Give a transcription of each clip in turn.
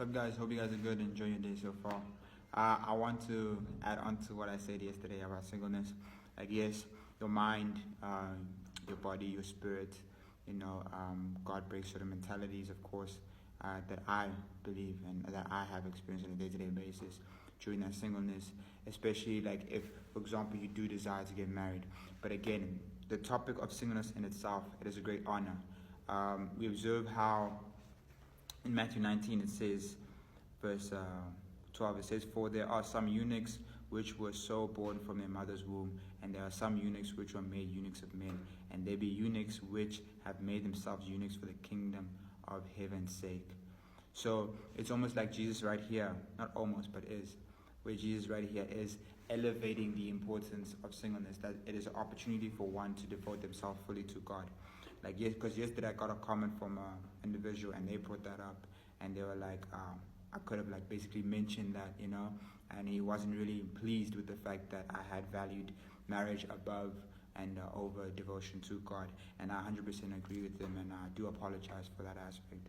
What's up, guys? Hope you guys are good. Enjoy your day so far. I want to add on to what I said yesterday about singleness. Like, yes, your mind, your body, your spirit, God breaks certain mentalities, of course, that I believe and that I have experienced on a day-to-day basis during that singleness, especially like if, for example, you do desire to get married. But again, the topic of singleness in itself, it is a great honor. We observe how in Matthew 19 it says, verse 12, it says, "For there are some eunuchs which were so born from their mother's womb, and there are some eunuchs which were made eunuchs of men, and there be eunuchs which have made themselves eunuchs for the kingdom of heaven's sake." So it's almost like Jesus right here, not almost, but is, where Jesus right here is elevating the importance of singleness, that it is an opportunity for one to devote themselves fully to God. Like, yes, because yesterday I got a comment from an individual and they brought that up, and they were like, I could have like basically mentioned that, and he wasn't really pleased with the fact that I had valued marriage above and over devotion to God, and I 100% agree with him, and I do apologize for that aspect.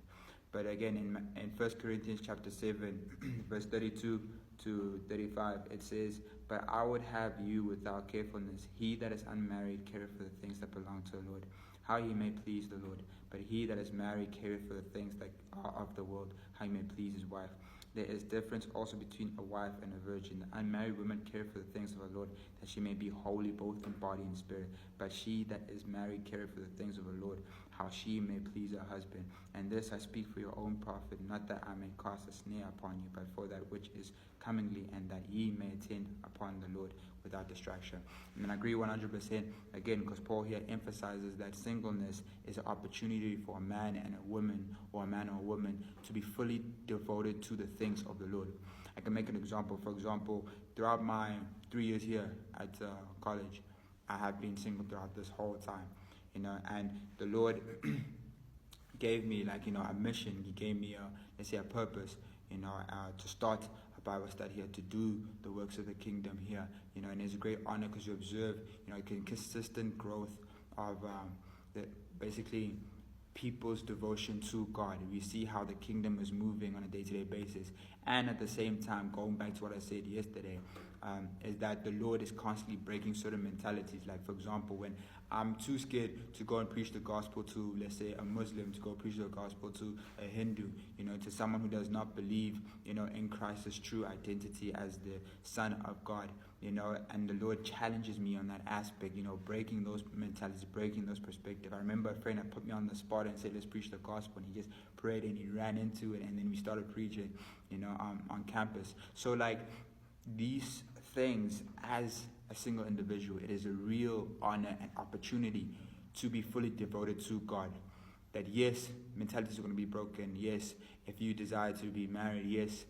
But again, in 1 Corinthians chapter 7, verse 32 to 35, it says, "But I would have you without carefulness. He that is unmarried careth for the things that belong to the Lord, how he may please the Lord. But he that is married careth for the things that are of the world, how he may please his wife. There is difference also between a wife and a virgin. The unmarried woman careth for the things of the Lord, that she may be holy both in body and spirit. But she that is married careth for the things of the Lord, how she may please her husband. And this I speak for your own profit, not that I may cast a snare upon you, but for that which is comingly, and that ye may attend upon the Lord without distraction." And I agree 100%, again, because Paul here emphasizes that singleness is an opportunity for a man and a woman, or a man or a woman, to be fully devoted to the things of the Lord. I can make an example. For example, throughout my 3 years here at college, I have been single throughout this whole time, and the Lord gave me a mission. He gave me a purpose, to start a Bible study here, to do the works of the kingdom here, and it's a great honor because you observe, consistent growth of basically people's devotion to God. We see how the kingdom is moving on a day-to-day basis, and at the same time, going back to what I said yesterday, is that the Lord is constantly breaking certain mentalities. Like, for example, when I'm too scared to go and preach the gospel to, let's say, a Muslim, to go preach the gospel to a Hindu, to someone who does not believe, in Christ's true identity as the Son of God, and the Lord challenges me on that aspect, breaking those mentalities, breaking those perspectives. I remember a friend that put me on the spot and said, "Let's preach the gospel," and he just prayed and he ran into it, and then we started preaching, on campus. So, these things, as a single individual, it is a real honor and opportunity to be fully devoted to God. That yes, mentalities are going to be broken. Yes, if you desire to be married, yes,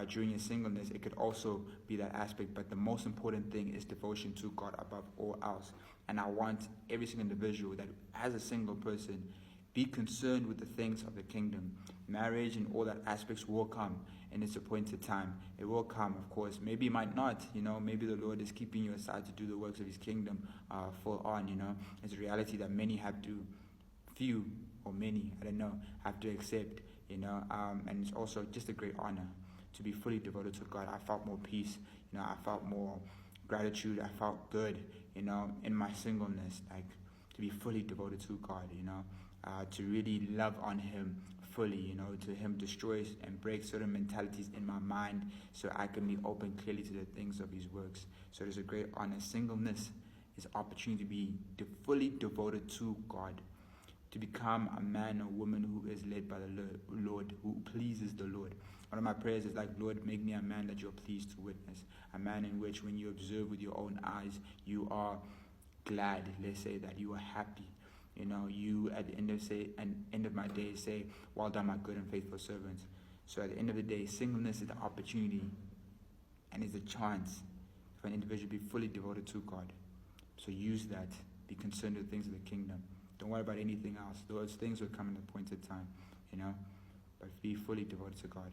during your singleness, it could also be that aspect. But the most important thing is devotion to God above all else. And I want every single individual that, as a single person, be concerned with the things of the kingdom. Marriage and all that aspects will come in its appointed time. It will come, of course. Maybe it might not, maybe the Lord is keeping you aside to do the works of his kingdom full on, It's a reality that many have to, few or many, I don't know, have to accept, and it's also just a great honor to be fully devoted to God. I felt more peace, I felt more gratitude, I felt good, in my singleness, to be fully devoted to God, to really love on him fully, to him destroy and break certain mentalities in my mind so I can be open clearly to the things of his works. So there's a great honor. Singleness is an opportunity to be fully devoted to God, to become a man or woman who is led by the Lord, who pleases the Lord. One of my prayers is Lord, make me a man that you're pleased to witness, a man in which when you observe with your own eyes, you are glad, let's say, that you are happy. You at the end of my day say, "Well done, my good and faithful servants." So at the end of the day, singleness is the opportunity and is a chance for an individual to be fully devoted to God. So use that. Be concerned with the things of the kingdom. Don't worry about anything else. Those things will come in the appointed time, but be fully devoted to God.